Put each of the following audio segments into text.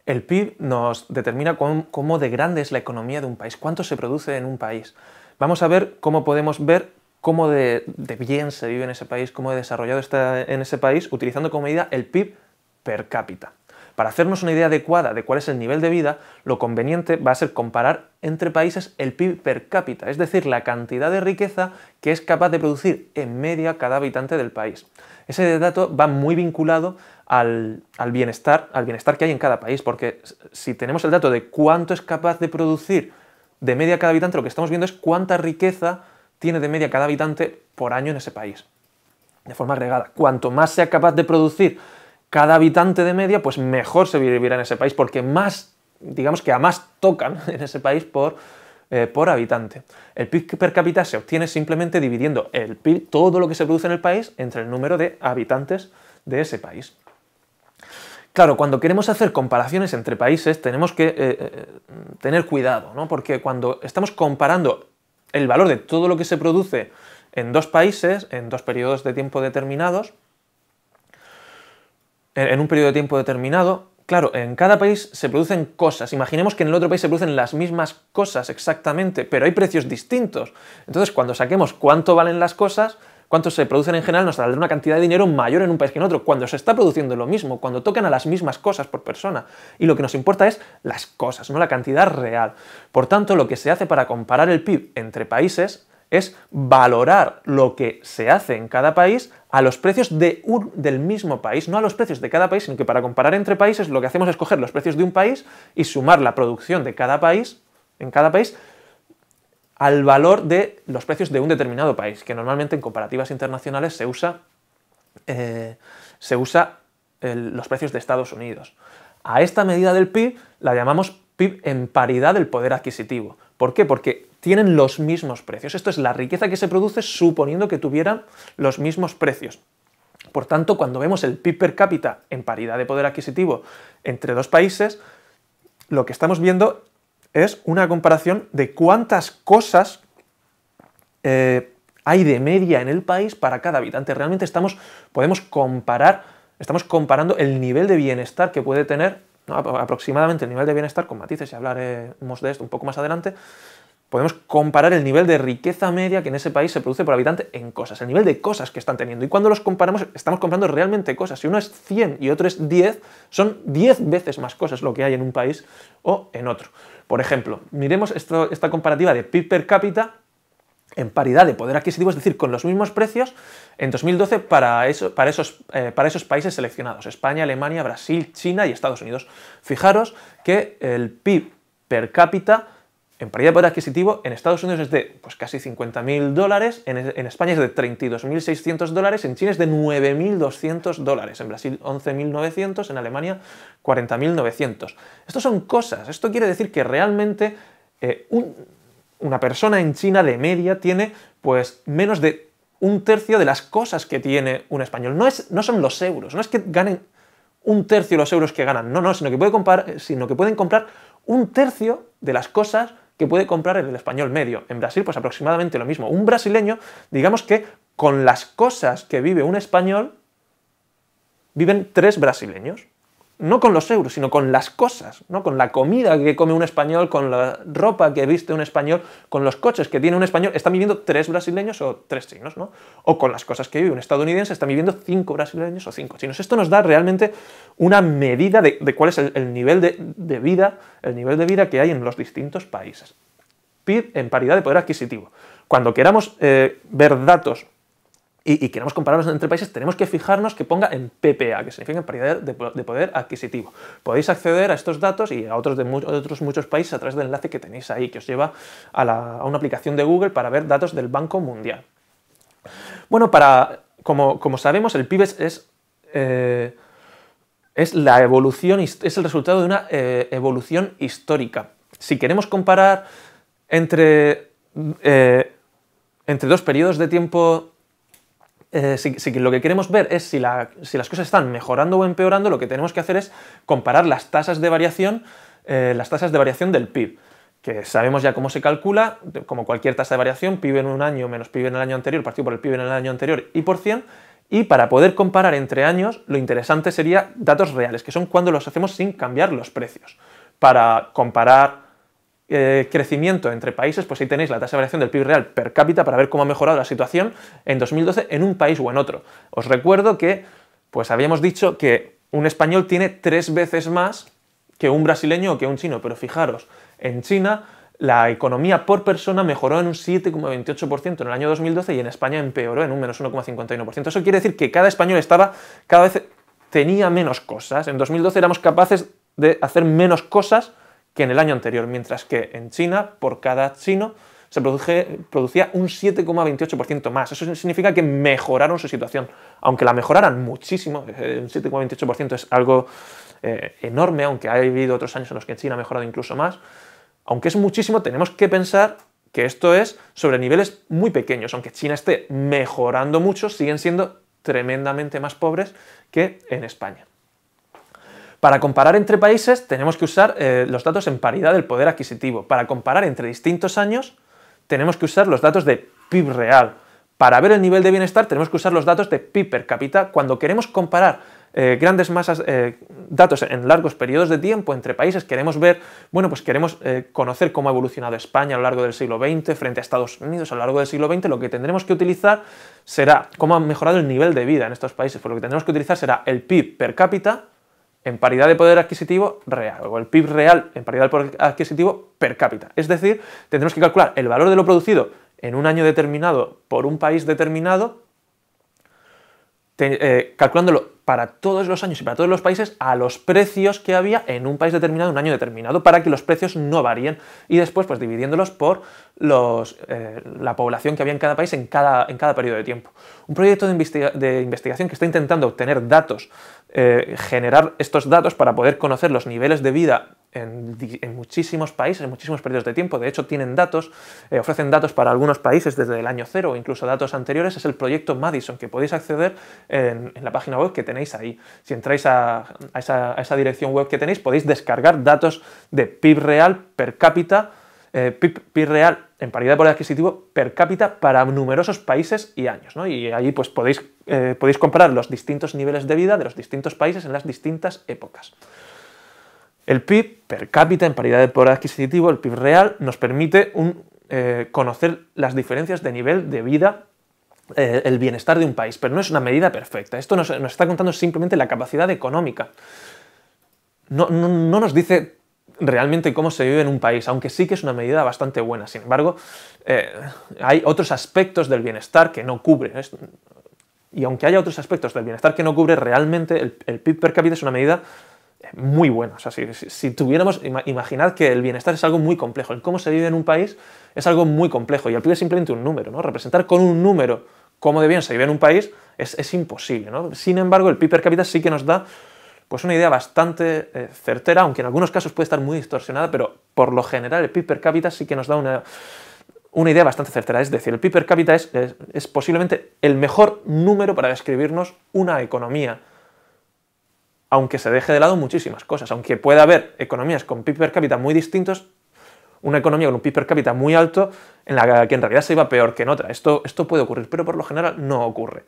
El PIB nos determina cómo de grande es la economía de un país, cuánto se produce en un país. Vamos a ver cómo podemos ver cómo de bien se vive en ese país, cómo de desarrollado está en ese país, utilizando como medida el PIB per cápita. Para hacernos una idea adecuada de cuál es el nivel de vida, lo conveniente va a ser comparar entre países el PIB per cápita, es decir, la cantidad de riqueza que es capaz de producir en media cada habitante del país. Ese dato va muy vinculado al bienestar que hay en cada país, porque si tenemos el dato de cuánto es capaz de producir de media cada habitante, lo que estamos viendo es cuánta riqueza tiene de media cada habitante por año en ese país, de forma agregada. Cuanto más sea capaz de producir cada habitante de media, pues mejor se vivirá en ese país, porque más, digamos que a más tocan en ese país por habitante. El PIB per cápita se obtiene simplemente dividiendo el PIB, todo lo que se produce en el país, entre el número de habitantes de ese país. Claro, cuando queremos hacer comparaciones entre países tenemos que tener cuidado, ¿no? Porque cuando estamos comparando el valor de todo lo que se produce en dos países, en dos periodos de tiempo determinados, en un periodo de tiempo determinado, claro, en cada país se producen cosas. Imaginemos que en el otro país se producen las mismas cosas exactamente, pero hay precios distintos. Entonces, cuando saquemos cuánto valen las cosas, cuánto se producen en general, nos saldrá una cantidad de dinero mayor en un país que en otro, cuando se está produciendo lo mismo, cuando tocan a las mismas cosas por persona. Y lo que nos importa es las cosas, no la cantidad real. Por tanto, lo que se hace para comparar el PIB entre países es valorar lo que se hace en cada país a los precios del mismo país, no a los precios de cada país, sino que para comparar entre países lo que hacemos es coger los precios de un país y sumar la producción de cada país, en cada país, al valor de los precios de un determinado país, que normalmente en comparativas internacionales se usa los precios de Estados Unidos. A esta medida del PIB la llamamos PIB en paridad del poder adquisitivo. ¿Por qué? Porque tienen los mismos precios. Esto es la riqueza que se produce suponiendo que tuvieran los mismos precios. Por tanto, cuando vemos el PIB per cápita en paridad de poder adquisitivo entre dos países, lo que estamos viendo es una comparación de cuántas cosas hay de media en el país para cada habitante. Realmente estamos comparando el nivel de bienestar que puede tener, ¿no? Aproximadamente el nivel de bienestar, con matices, y hablaremos de esto un poco más adelante. Podemos comparar el nivel de riqueza media que en ese país se produce por habitante en cosas, el nivel de cosas que están teniendo. Y cuando los comparamos, estamos comparando realmente cosas. Si uno es 100 y otro es 10, son 10 veces más cosas lo que hay en un país o en otro. Por ejemplo, miremos esta comparativa de PIB per cápita en paridad de poder adquisitivo, es decir, con los mismos precios en 2012 para esos países seleccionados: España, Alemania, Brasil, China y Estados Unidos. Fijaros que el PIB per cápita en paridad de poder adquisitivo en Estados Unidos es de casi $50.000, en España es de $32.600, en China es de $9.200, en Brasil 11.900, en Alemania 40.900. Estos son cosas, esto quiere decir que realmente una persona en China de media tiene menos de un tercio de las cosas que tiene un español. No son los euros, no es que ganen un tercio de los euros que ganan, no, sino que pueden comprar un tercio de las cosas que puede comprar el español medio. En Brasil, pues aproximadamente lo mismo. Un brasileño, digamos que con las cosas que vive un español, viven 3 brasileños. No con los euros, sino con las cosas, ¿no? Con la comida que come un español, con la ropa que viste un español, con los coches que tiene un español, están viviendo 3 brasileños o 3 chinos, ¿no? O con las cosas que vive un estadounidense, están viviendo 5 brasileños o 5 chinos. Esto nos da realmente una medida de cuál es el nivel de vida que hay en los distintos países. PIB en paridad de poder adquisitivo. Cuando queramos ver datos y queremos compararlos entre países, tenemos que fijarnos que ponga en PPA, que significa en paridad de poder adquisitivo. Podéis acceder a estos datos y a otros muchos países a través del enlace que tenéis ahí, que os lleva a una aplicación de Google para ver datos del Banco Mundial. Bueno, como sabemos, el PIB es la evolución, es el resultado de una evolución histórica. Si queremos comparar entre dos periodos de tiempo, si lo que queremos ver es si las cosas están mejorando o empeorando, lo que tenemos que hacer es comparar las tasas de variación del PIB, que sabemos ya cómo se calcula, como cualquier tasa de variación, PIB en un año menos PIB en el año anterior, partido por el PIB en el año anterior y por 100, Y para poder comparar entre años, lo interesante sería datos reales, que son cuando los hacemos sin cambiar los precios. Para comparar crecimiento entre países, pues ahí tenéis la tasa de variación del PIB real per cápita para ver cómo ha mejorado la situación en 2012 en un país o en otro. Os recuerdo que pues habíamos dicho que un español tiene 3 veces más que un brasileño o que un chino, pero fijaros, en China la economía por persona mejoró en un 7,28% en el año 2012 y en España empeoró en un menos 1,51%. Eso quiere decir que cada español cada vez tenía menos cosas. En 2012 éramos capaces de hacer menos cosas que en el año anterior, mientras que en China, por cada chino, se producía un 7,28% más. Eso significa que mejoraron su situación, aunque la mejoraran muchísimo. El 7,28% es algo enorme, aunque ha habido otros años en los que China ha mejorado incluso más. Aunque es muchísimo, tenemos que pensar que esto es sobre niveles muy pequeños. Aunque China esté mejorando mucho, siguen siendo tremendamente más pobres que en España. Para comparar entre países tenemos que usar los datos en paridad del poder adquisitivo. Para comparar entre distintos años tenemos que usar los datos de PIB real. Para ver el nivel de bienestar tenemos que usar los datos de PIB per cápita. Cuando queremos comparar grandes masas, datos en largos periodos de tiempo entre países, queremos ver, bueno, pues queremos conocer cómo ha evolucionado España a lo largo del siglo XX frente a Estados Unidos a lo largo del siglo XX, lo que tendremos que utilizar será cómo ha mejorado el nivel de vida en estos países. Pues lo que tendremos que utilizar será el PIB per cápita en paridad de poder adquisitivo real, o el PIB real en paridad de poder adquisitivo per cápita. Es decir, tendremos que calcular el valor de lo producido en un año determinado por un país determinado, calculándolo para todos los años y para todos los países a los precios que había en un país determinado en un año determinado, para que los precios no varíen, y después pues dividiéndolos por la población que había en cada país en cada periodo de tiempo. Un proyecto de investigación que está intentando obtener datos, generar estos datos para poder conocer los niveles de vida en muchísimos países, en muchísimos periodos de tiempo. De hecho, tienen datos, ofrecen datos para algunos países desde el año 0 o incluso datos anteriores. Es el proyecto Madison, que podéis acceder en la página web que tenéis ahí. Si entráis a esa dirección web que tenéis, podéis descargar datos de PIB real per cápita, PIB real en paridad de poder adquisitivo per cápita para numerosos países y años, ¿no? Y allí pues podéis comparar los distintos niveles de vida de los distintos países en las distintas épocas. El PIB per cápita en paridad de poder adquisitivo, el PIB real, nos permite conocer las diferencias de nivel de vida, el bienestar de un país, pero no es una medida perfecta. Esto nos está contando simplemente la capacidad económica. No nos dice realmente cómo se vive en un país, aunque sí que es una medida bastante buena. Sin embargo, hay otros aspectos del bienestar que no cubre. Y aunque haya otros aspectos del bienestar que no cubre, realmente el PIB per cápita es una medida muy buena. O sea, si tuviéramos, imaginad que el bienestar es algo muy complejo. El cómo se vive en un país es algo muy complejo y el PIB es simplemente un número, ¿no? Representar con un número cómo de bien se vive en un país es imposible, ¿no? Sin embargo, el PIB per cápita sí que nos da pues una idea bastante certera, aunque en algunos casos puede estar muy distorsionada, pero por lo general el PIB per cápita sí que nos da una idea bastante certera. Es decir, el PIB per cápita es posiblemente el mejor número para describirnos una economía, aunque se deje de lado muchísimas cosas. Aunque pueda haber economías con PIB per cápita muy distintos, una economía con un PIB per cápita muy alto en la que en realidad se iba peor que en otra. Esto puede ocurrir, pero por lo general no ocurre,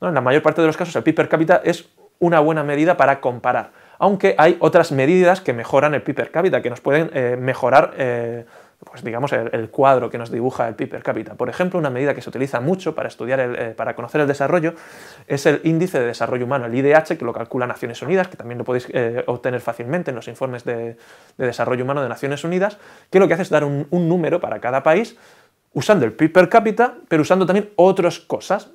¿no? En la mayor parte de los casos el PIB per cápita es una buena medida para comparar, aunque hay otras medidas que mejoran el PIB per cápita, que nos pueden mejorar pues digamos el cuadro que nos dibuja el PIB per cápita. Por ejemplo, una medida que se utiliza mucho para estudiar, para conocer el desarrollo es el índice de desarrollo humano, el IDH, que lo calcula Naciones Unidas, que también lo podéis obtener fácilmente en los informes de desarrollo humano de Naciones Unidas, que lo que hace es dar un número para cada país, usando el PIB per cápita, pero usando también otras cosas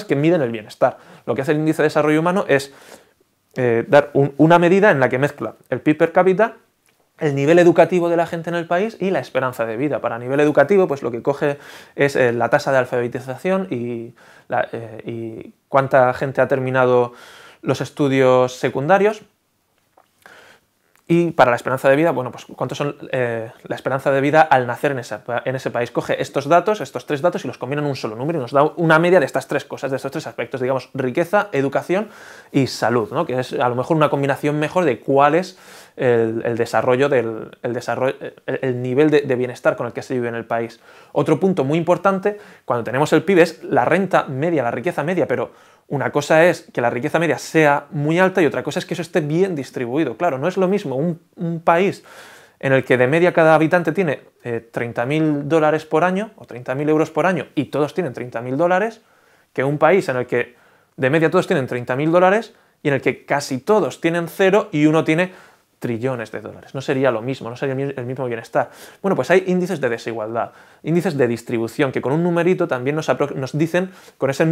que miden el bienestar. Lo que hace el índice de desarrollo humano es dar una medida en la que mezcla el PIB per cápita, el nivel educativo de la gente en el país y la esperanza de vida. Para nivel educativo, pues lo que coge es la tasa de alfabetización y cuánta gente ha terminado los estudios secundarios. Y para la esperanza de vida, bueno, pues cuántos son la esperanza de vida al nacer en ese país. Coge estos tres datos y los combina en un solo número y nos da una media de estas tres cosas, de estos tres aspectos, digamos, riqueza, educación y salud, ¿no? Que es a lo mejor una combinación mejor de cuál es el nivel de bienestar con el que se vive en el país. Otro punto muy importante, cuando tenemos el PIB, es la renta media, la riqueza media, pero Una cosa es que la riqueza media sea muy alta y otra cosa es que eso esté bien distribuido. Claro, no es lo mismo un país en el que de media cada habitante tiene 30.000 dólares por año o 30.000 euros por año y todos tienen 30.000 dólares, que un país en el que de media todos tienen 30.000 dólares y en el que casi todos tienen cero y uno tiene trillones de dólares. No sería lo mismo, no sería el mismo bienestar. Bueno, pues hay índices de desigualdad, índices de distribución, que con un numerito también nos dicen, con ese,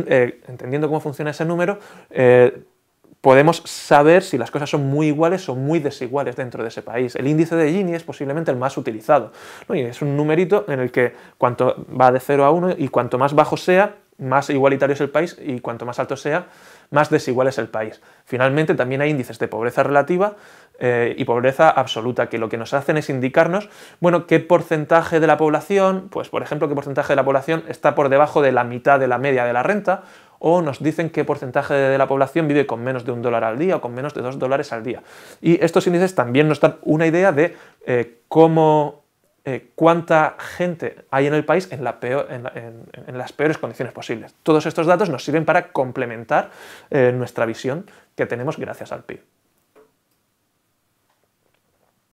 entendiendo cómo funciona ese número, podemos saber si las cosas son muy iguales o muy desiguales dentro de ese país. El índice de Gini es posiblemente el más utilizado, ¿no? Y es un numerito en el que cuanto va de 0 a 1 y cuanto más bajo sea, más igualitario es el país y cuanto más alto sea, más desigual es el país. Finalmente, también hay índices de pobreza relativa y pobreza absoluta, que lo que nos hacen es indicarnos, bueno, qué porcentaje de la población, pues por ejemplo, qué porcentaje de la población está por debajo de la mitad de la media de la renta, o nos dicen qué porcentaje de la población vive con menos de $1 al día o con menos de $2 al día. Y estos índices también nos dan una idea de cuánta gente hay en el país en las peores condiciones posibles. Todos estos datos nos sirven para complementar nuestra visión que tenemos gracias al PIB.